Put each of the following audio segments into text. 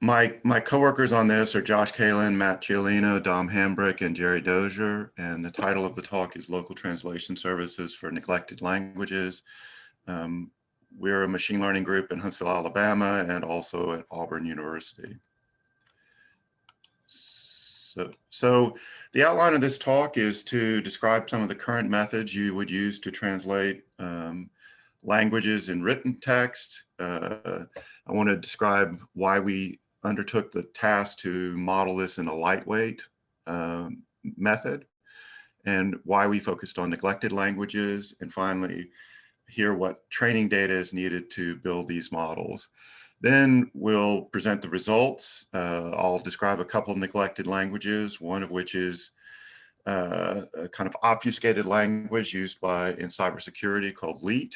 My coworkers on this are Josh Kalin, Matt Giolino, Dom Hambrick, and Gerry Dozier. And the title of the talk is Local Translation Services for Neglected Languages. We're a machine learning group in Huntsville, Alabama, and also at Auburn University. So the outline of this talk is to describe some of the current methods you would use to translate languages in written text. I want to describe why we undertook the task to model this in a lightweight method, and why we focused on neglected languages, and finally, hear what training data is needed to build these models. Then we'll present the results. I'll describe a couple of neglected languages, one of which is a kind of obfuscated language used in cybersecurity called LEET,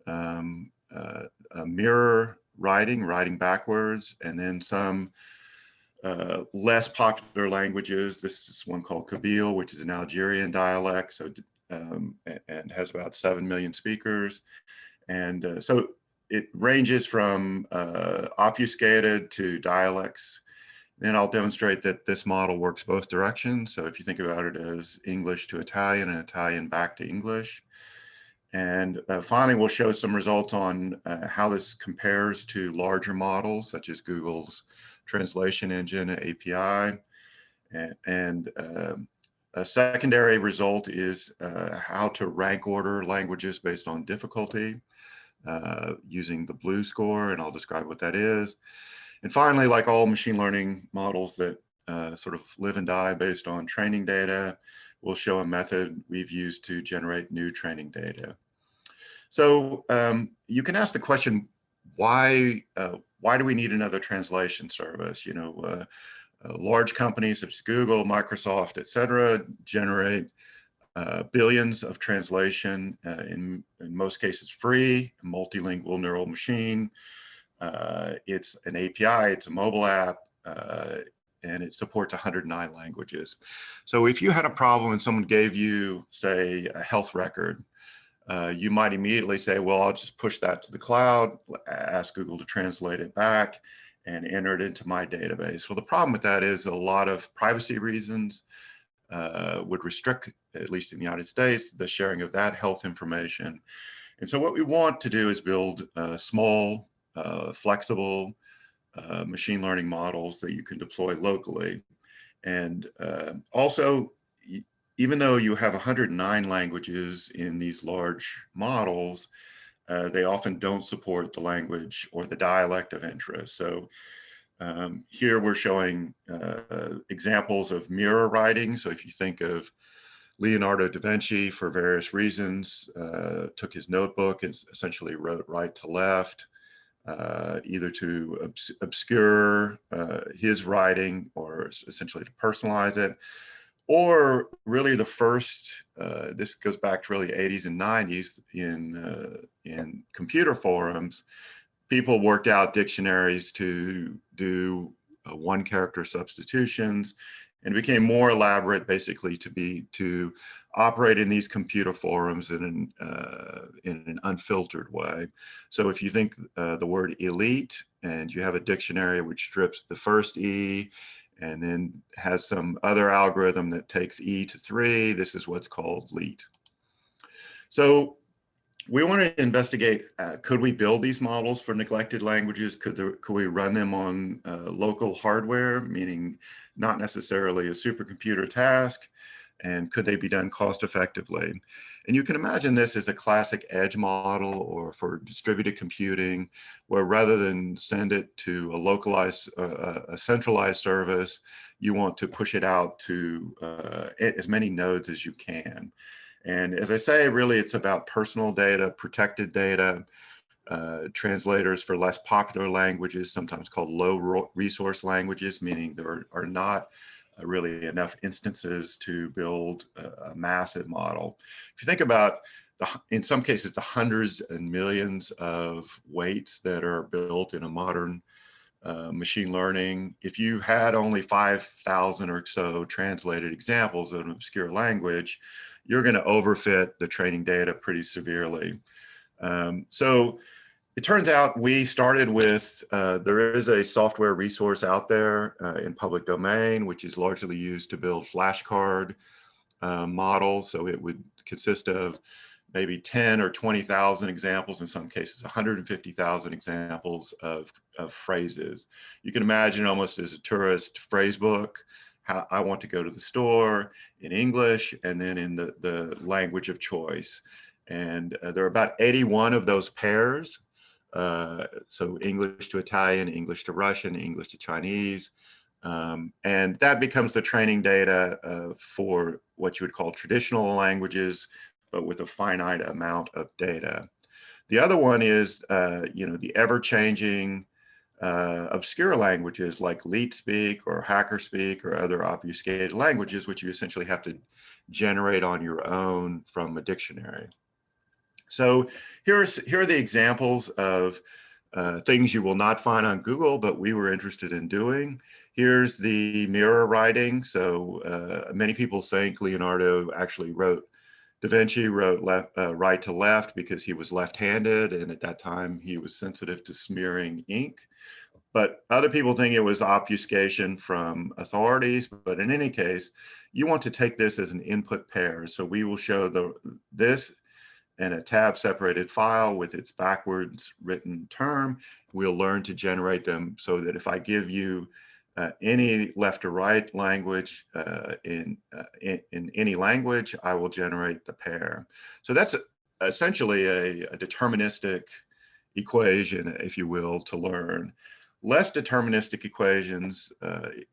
a mirror writing backwards, and then some less popular languages. This is one called Kabyle, which is an Algerian dialect, so and has about 7 million speakers. And so it ranges from obfuscated to dialects. Then I'll demonstrate that this model works both directions. So if you think about it as English to Italian and Italian back to English. And finally, we'll show some results on how this compares to larger models, such as Google's translation engine API. And a secondary result is how to rank order languages based on difficulty using the BLUE score, and I'll describe what that is. And finally, like all machine learning models that sort of live and die based on training data, we'll show a method we've used to generate new training data. So you can ask the question, why do we need another translation service? You know, large companies such as Google, Microsoft, et cetera, generate billions of translation, in most cases free, a multilingual neural machine. It's an API, it's a mobile app, and it supports 109 languages. So if you had a problem and someone gave you, say, a health record, you might immediately say, well, I'll just push that to the cloud, ask Google to translate it back, and enter it into my database. Well, the problem with that is a lot of privacy reasons would restrict, at least in the United States, the sharing of that health information. And so what we want to do is build small, flexible machine learning models that you can deploy locally. And also, even though you have 109 languages in these large models, they often don't support the language or the dialect of interest. So here we're showing examples of mirror writing. So if you think of Leonardo da Vinci, for various reasons, took his notebook and essentially wrote right to left, either to obscure his writing or essentially to personalize it. Or really the first, this goes back to really 80s and 90s in computer forums, people worked out dictionaries to do one character substitutions, and it became more elaborate basically to operate in these computer forums in an unfiltered way. So if you think the word elite and you have a dictionary which strips the first E and then has some other algorithm that takes E to 3, this is what's called LEET. So we want to investigate, could we build these models for neglected languages? Could we run them on local hardware, meaning not necessarily a supercomputer task? And could they be done cost effectively? And you can imagine this as a classic edge model or for distributed computing, where rather than send it to a localized, a centralized service, you want to push it out to as many nodes as you can. And as I say, really, it's about personal data, protected data, translators for less popular languages, sometimes called low resource languages, meaning there are not really enough instances to build a massive model. If you think about, in some cases, the hundreds and millions of weights that are built in a modern machine learning, if you had only 5,000 or so translated examples of an obscure language, you're going to overfit the training data pretty severely. So it turns out we started with, there is a software resource out there in public domain, which is largely used to build flashcard models. So it would consist of maybe 10 or 20,000 examples, in some cases 150,000 examples of phrases. You can imagine almost as a tourist phrase book, how I want to go to the store in English and then in the language of choice. And there are about 81 of those pairs. So English to Italian, English to Russian, English to Chinese. And that becomes the training data for what you would call traditional languages, but with a finite amount of data. The other one is, the ever-changing obscure languages like leet speak or hacker speak or other obfuscated languages, which you essentially have to generate on your own from a dictionary. So here are the examples of things you will not find on Google, but we were interested in doing. Here's the mirror writing. So many people think Leonardo actually wrote, Da Vinci wrote right to left because he was left-handed, and at that time he was sensitive to smearing ink. But other people think it was obfuscation from authorities. But in any case, you want to take this as an input pair. So we will show this and a tab separated file with its backwards written term. We'll learn to generate them so that if I give you any left or right language in any language, I will generate the pair. So that's essentially a deterministic equation, if you will, to learn. Less deterministic equations,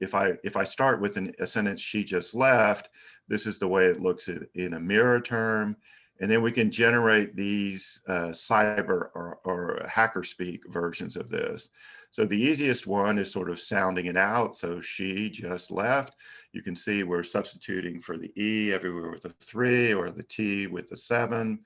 if I start with a sentence she just left, this is the way it looks in a mirror term. And then we can generate these cyber or hacker speak versions of this. So the easiest one is sort of sounding it out. So she just left. You can see we're substituting for the E everywhere with a 3 or the T with a 7.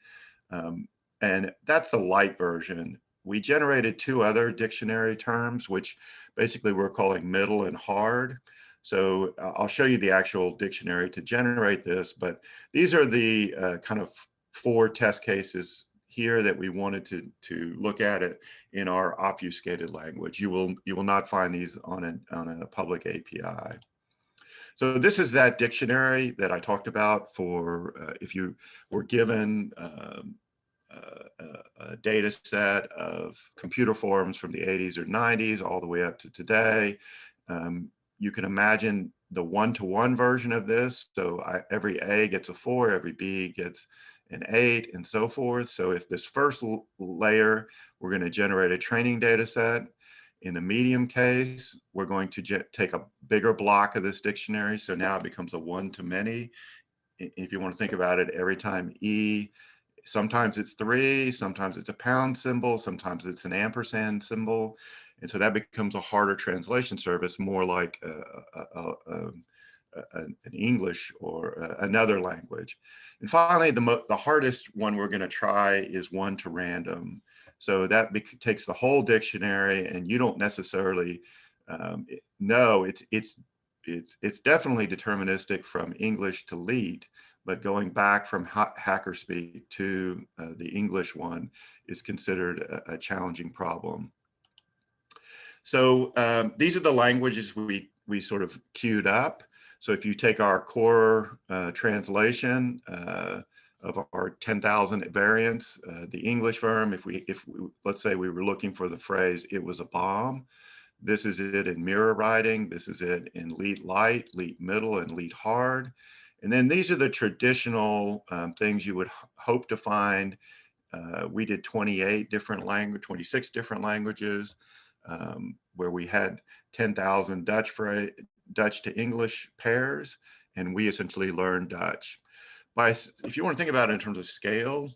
And that's the light version. We generated 2 other dictionary terms, which basically we're calling middle and hard. So I'll show you the actual dictionary to generate this, but these are the kind of 4 test cases here that we wanted to look at it in our obfuscated language. You will not find these on a public API. So this is that dictionary that I talked about for if you were given a data set of computer forums from the 80s or 90s all the way up to today. You can imagine the one-to-one version of this. So every A gets a 4, every B gets an 8, and so forth. So if this first layer, we're going to generate a training data set. In the medium case, we're going to take a bigger block of this dictionary. So now it becomes a one-to-many. If you want to think about it, every time E, sometimes it's 3, sometimes it's a pound symbol, sometimes it's an ampersand symbol. And so that becomes a harder translation service, more like an English or another language. And finally, the hardest one we're going to try is one to random. So that takes the whole dictionary, and you don't necessarily know it's definitely deterministic from English to leet, but going back from hacker speak to the English one is considered a challenging problem. So these are the languages we sort of queued up. So if you take our core translation of our 10,000 variants, the English version, if we let's say we were looking for the phrase "it was a bomb," this is it in mirror writing. This is it in leet light, leet middle, and leet hard. And then these are the traditional things you would hope to find. We did 26 different languages, where we had 10,000 Dutch to English pairs, and we essentially learned Dutch. If you want to think about it in terms of scale,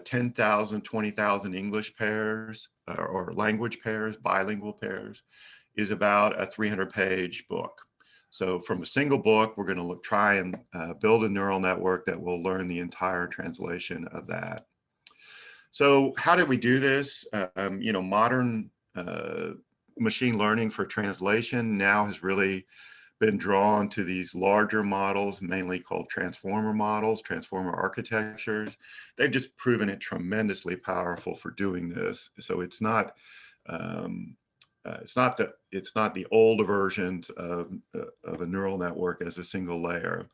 10,000, 20,000 English pairs or language pairs, bilingual pairs, is about a 300-page book. So from a single book, we're going to try and build a neural network that will learn the entire translation of that. So how did we do this? Modern machine learning for translation now has really been drawn to these larger models, mainly called transformer models, transformer architectures. They've just proven it tremendously powerful for doing this. So um, it's not the older versions of a neural network as a single layer.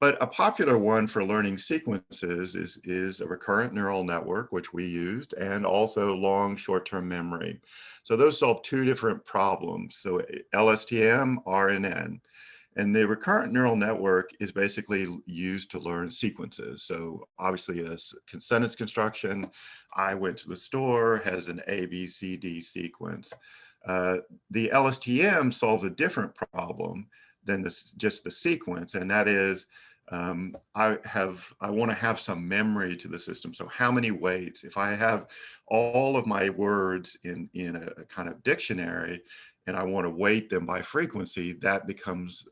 But a popular one for learning sequences is a recurrent neural network, which we used, and also long short-term memory. So those solve two different problems. So LSTM, RNN. And the recurrent neural network is basically used to learn sequences. So obviously a sentence construction, I went to the store, has an A, B, C, D sequence. The LSTM solves a different problem than just the sequence, and that is I want to have some memory to the system. So how many weights? If I have all of my words in a kind of dictionary and I want to weight them by frequency, that becomes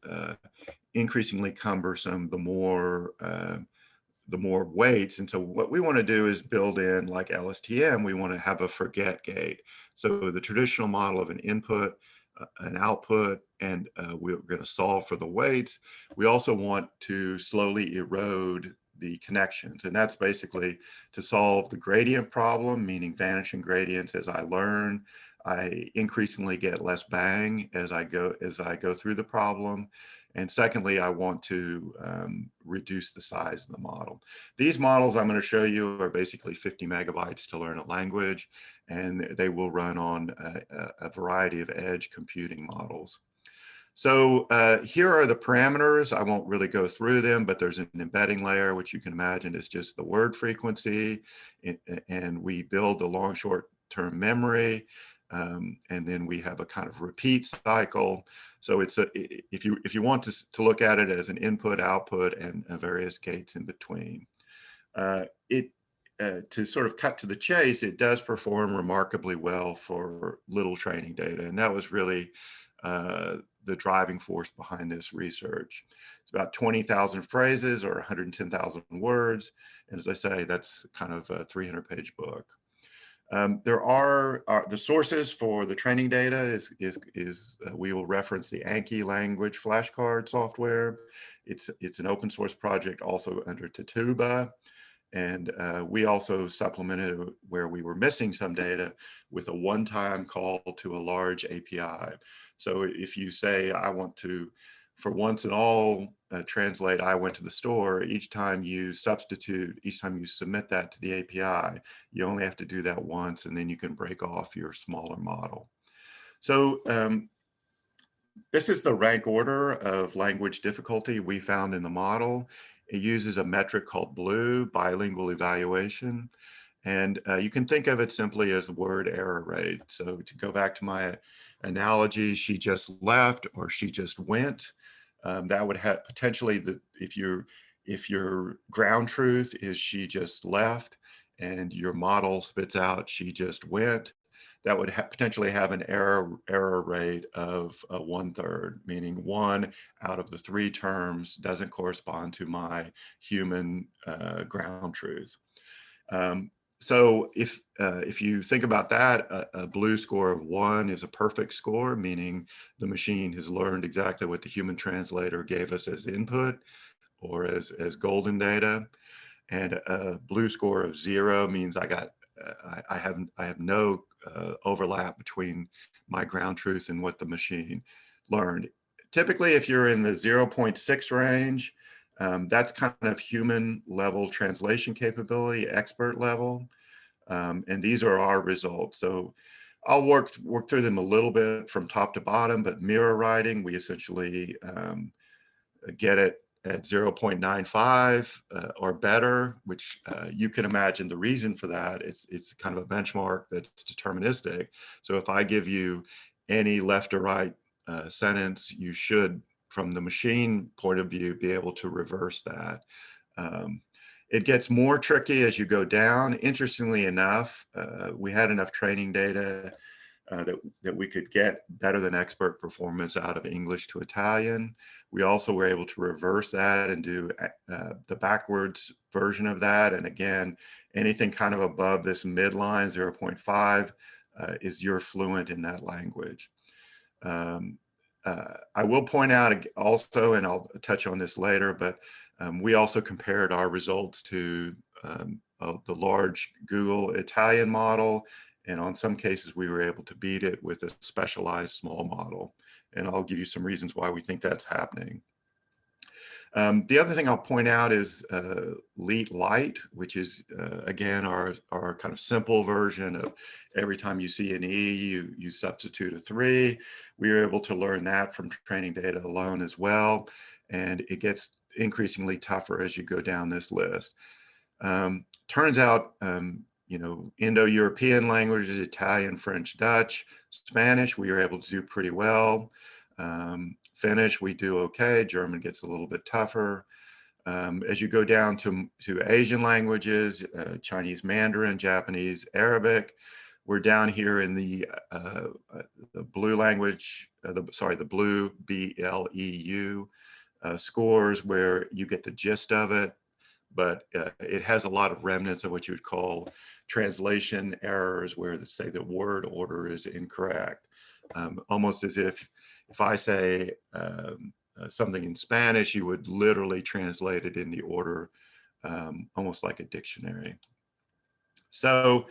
increasingly cumbersome the more weights. And so what we want to do is build in, like LSTM, we want to have a forget gate. So the traditional model of an input, an output, and we're going to solve for the weights. We also want to slowly erode the connections. And that's basically to solve the gradient problem, meaning vanishing gradients. As I learn, I increasingly get less bang as I go through the problem. And secondly, I want to reduce the size of the model. These models I'm going to show you are basically 50 megabytes to learn a language, and they will run on a variety of edge computing models. So here are the parameters. I won't really go through them, but there's an embedding layer, which you can imagine is just the word frequency. And we build the long short-term memory. And then we have a kind of repeat cycle. So it's if you want to look at it as an input, output, and various gates in between. To sort of cut to the chase, it does perform remarkably well for little training data. And that was really the driving force behind this research. It's about 20,000 phrases or 110,000 words. And as I say, that's kind of a 300-page book. There are the sources for the training data we will reference the Anki language flashcard software. It's an open source project also under Tatuba. And we also supplemented where we were missing some data with a one-time call to a large API. So if you say, I want to, for once and all, translate, I went to the store, each time you submit that to the API, you only have to do that once, and then you can break off your smaller model. So this is the rank order of language difficulty we found in the model. It uses a metric called BLEU, bilingual evaluation. And you can think of it simply as word error rate. So to go back to my analogy, she just left or she just went, that would have potentially, if your ground truth is she just left and your model spits out she just went, that would potentially have an error rate of 1/3, meaning 1 out of the 3 terms doesn't correspond to my human ground truth. So if you think about that, a BLEU score of 1 is a perfect score, meaning the machine has learned exactly what the human translator gave us as input or as golden data. And a BLEU score of 0 means I have no overlap between my ground truth and what the machine learned. Typically, if you're in the 0.6 range, that's kind of human level translation capability, expert level. And these are our results. So I'll work through them a little bit from top to bottom, but mirror writing, we essentially get it at 0.95 or better, which you can imagine the reason for that. It's kind of a benchmark that's deterministic. So if I give you any left or right sentence, you should, from the machine point of view, be able to reverse that. It gets more tricky as you go down. Interestingly enough, we had enough training data that we could get better than expert performance out of English to Italian. We also were able to reverse that and do the backwards version of that. And again, anything kind of above this midline, 0.5, is you're fluent in that language. I will point out also, and I'll touch on this later, but we also compared our results to the large Google Italian model. And on some cases, we were able to beat it with a specialized small model. And I'll give you some reasons why we think that's happening. The other thing I'll point out is LEET Lite, which is, again, our kind of simple version of every time you see an E, you substitute a 3. We were able to learn that from training data alone as well. And it gets increasingly tougher as you go down this list. Turns out, you know, Indo-European languages, Italian, French, Dutch, Spanish, we were able to do pretty well. Finnish, we do okay. German gets a little bit tougher. As you go down to Asian languages, Chinese Mandarin, Japanese, Arabic, we're down here in the blue language, the blue BLEU scores, where you get the gist of it, but it has a lot of remnants of what you would call translation errors, where say the word order is incorrect. Almost as if I say something in Spanish, you would literally translate it in the order, almost like a dictionary. So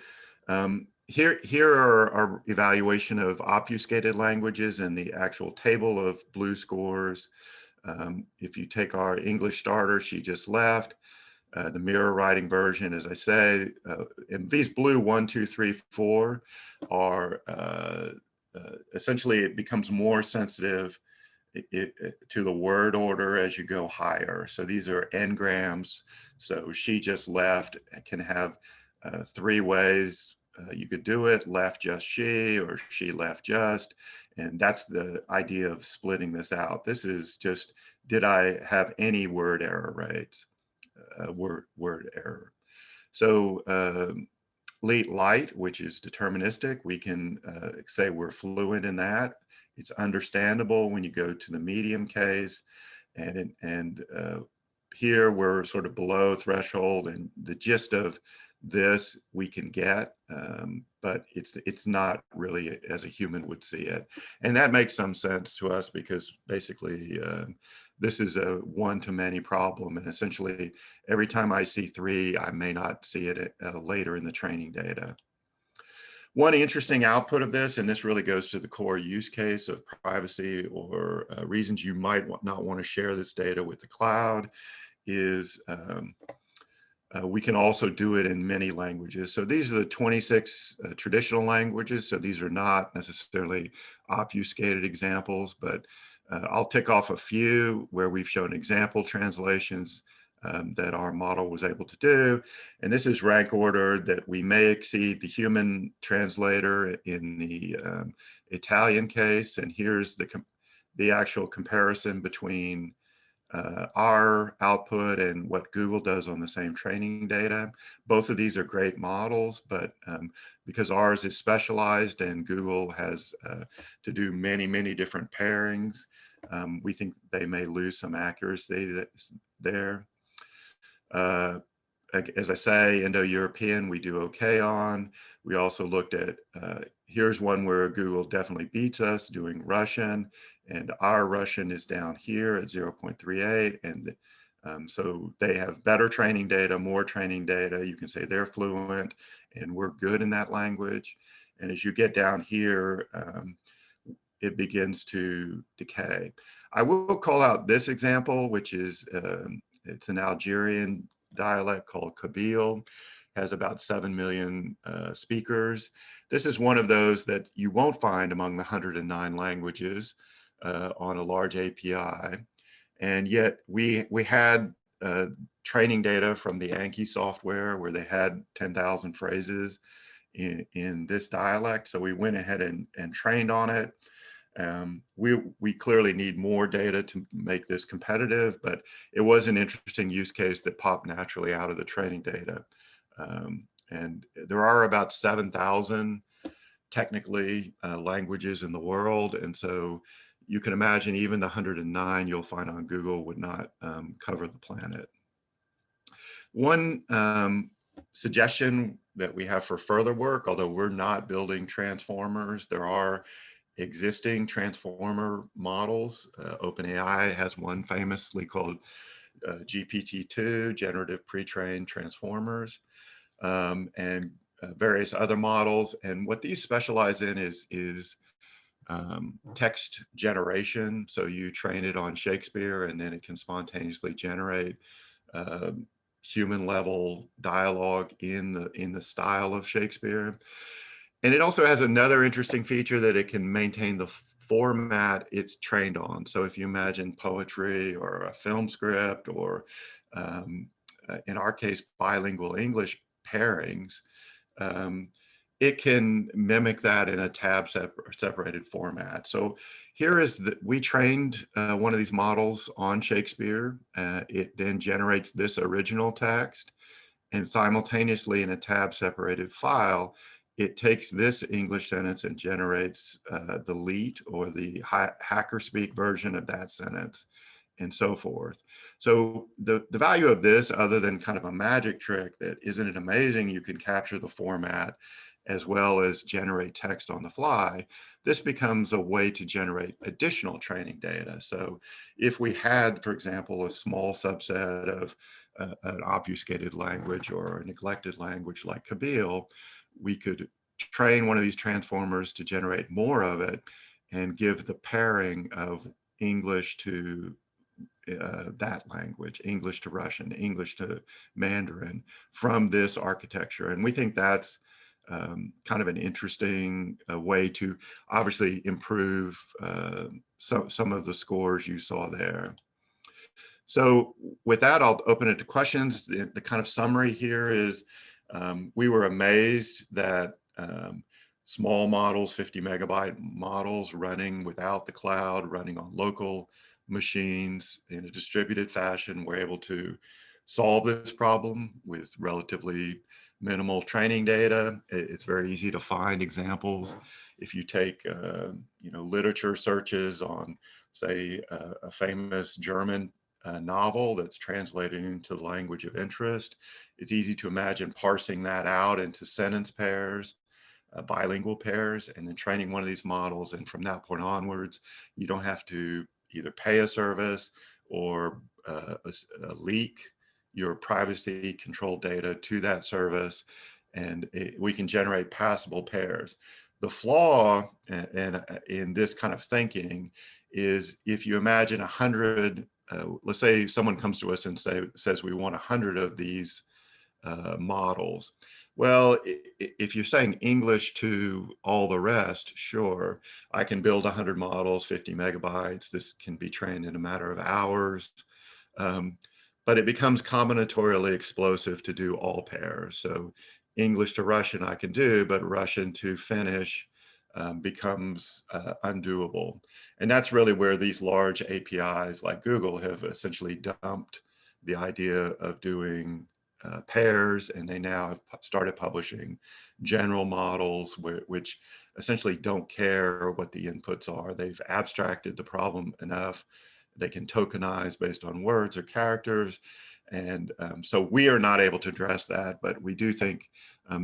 here are our evaluation of obfuscated languages and the actual table of blue scores. If you take our English starter, she just left. The mirror writing version, as I say, and these blue 1, 2, 3, 4 are essentially, it becomes more sensitive to the word order as you go higher. So these are n-grams. So she just left can have 3 ways you could do it: left just she, or she left just. And that's the idea of splitting this out. This is just, did I have any word error rates? Word error. So LEET Lite, which is deterministic, we can say we're fluent in that. It's understandable when you go to the medium case, and here we're sort of below threshold, and the gist of this we can get, but it's not really as a human would see it. And that makes some sense to us, because basically this is a one-to-many problem, and essentially every time I see 3, I may not see it later in the training data. One interesting output of this, and this really goes to the core use case of privacy or reasons you might not want to share this data with the cloud, is we can also do it in many languages. So these are the 26 traditional languages. So these are not necessarily obfuscated examples, but I'll tick off a few where we've shown example translations that our model was able to do. And this is rank order that we may exceed the human translator in the Italian case. And here's the actual comparison between our output and what Google does on the same training data. Both of these are great models, but because ours is specialized and Google has to do many, many different pairings, we think they may lose some accuracy there. As I say, Indo-European, we do okay on. We also looked at, here's one where Google definitely beats us, doing Russian, and our Russian is down here at 0.38. And so they have better training data, more training data. You can say they're fluent and we're good in that language. And as you get down here, it begins to decay. I will call out this example, which is, it's an Algerian dialect called Kabyle, has about 7 million speakers. This is one of those that you won't find among the 109 languages on a large API. And yet we had training data from the Anki software where they had 10,000 phrases in this dialect. So we went ahead and trained on it. We clearly need more data to make this competitive, but it was an interesting use case that popped naturally out of the training data. And there are about 7,000 technically languages in the world. And so you can imagine even the 109 you'll find on Google would not cover the planet. One suggestion that we have for further work, although we're not building transformers, there are existing transformer models. OpenAI has one famously called GPT-2, Generative Pre-trained Transformers, and various other models. And what these specialize in is text generation. So you train it on Shakespeare, and then it can spontaneously generate human level dialogue in the style of Shakespeare. And it also has another interesting feature that it can maintain the format it's trained on. So if you imagine poetry or a film script, or in our case, bilingual English pairings, um, it can mimic that in a tab separated format. So here is we trained one of these models on Shakespeare. It then generates this original text, and simultaneously in a tab separated file, it takes this English sentence and generates the LEET, or the hacker speak version of that sentence, and so forth. So the value of this, other than kind of a magic trick that, isn't it amazing, you can capture the format as well as generate text on the fly, this becomes a way to generate additional training data. So if we had, for example, a small subset of an obfuscated language or a neglected language like Kabyle, we could train one of these transformers to generate more of it and give the pairing of English to that language, English to Russian, English to Mandarin, from this architecture. And we think that's kind of an interesting way to obviously improve some of the scores you saw there. So with that, I'll open it to questions. The kind of summary here is we were amazed that small models, 50 megabyte models running without the cloud, running on local machines in a distributed fashion, were able to solve this problem with relatively minimal training data. It's very easy to find examples. If you take literature searches on, say, a famous German novel that's translated into the language of interest, it's easy to imagine parsing that out into sentence pairs, bilingual pairs, and then training one of these models. And from that point onwards, you don't have to either pay a service or leak your privacy controlled data to that service, and we can generate passable pairs. The flaw in this kind of thinking is, if you imagine 100, let's say someone comes to us and says we want 100 of these models. Well, if you're saying English to all the rest, sure, I can build 100 models, 50 megabytes. This can be trained in a matter of hours. But it becomes combinatorially explosive to do all pairs. So English to Russian I can do, but Russian to Finnish becomes undoable. And that's really where these large APIs like Google have essentially dumped the idea of doing pairs, and they now have started publishing general models which essentially don't care what the inputs are. They've abstracted the problem enough. They can tokenize based on words or characters. And so we are not able to address that, but we do think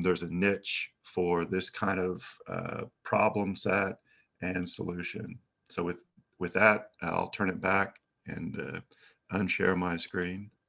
there's a niche for this kind of problem set and solution. So with that, I'll turn it back and unshare my screen.